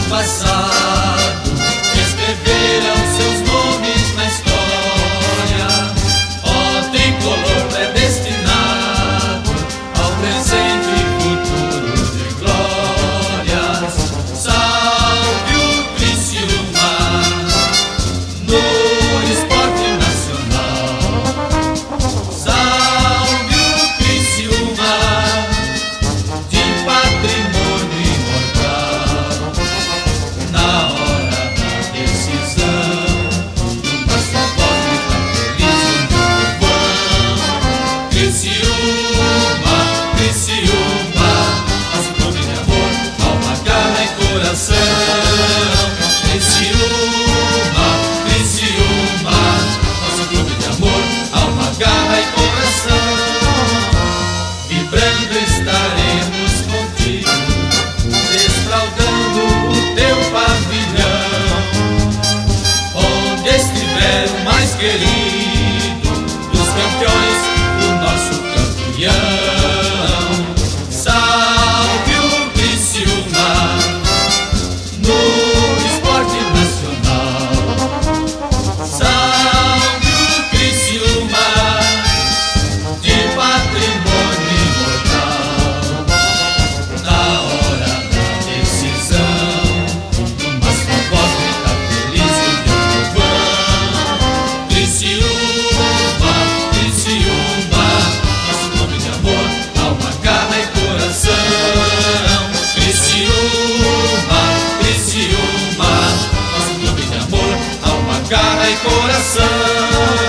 passado escreveram seus nomes na história. Ó tricolor predestinado ao presente e futuro de glórias. Salve o Criciúma no esporte nacional. Salve o Criciúma de patrimônio imortal. Na hora da decisão, numa só voz grita feliz o povão. Criciúma, Criciúma, nosso clube de amor, alma, garra e coração. Criciúma, Criciúma, nosso clube de amor, alma, garra e coração. Vibrando estaremos contigo, desfraldando o teu pavilhão. Onde estiver o mais querido dos campeões, o nosso campeão. Salve o Criciúma no esporte nacional. Salve o Criciúma de patrimônio imortal. Na hora da decisão, numa só voz grita feliz o teu povão. Criciúma, Criciúma, nosso clube de amor, alma, garra e coração. Criciúma, Criciúma, nosso clube de amor, alma, garra e coração.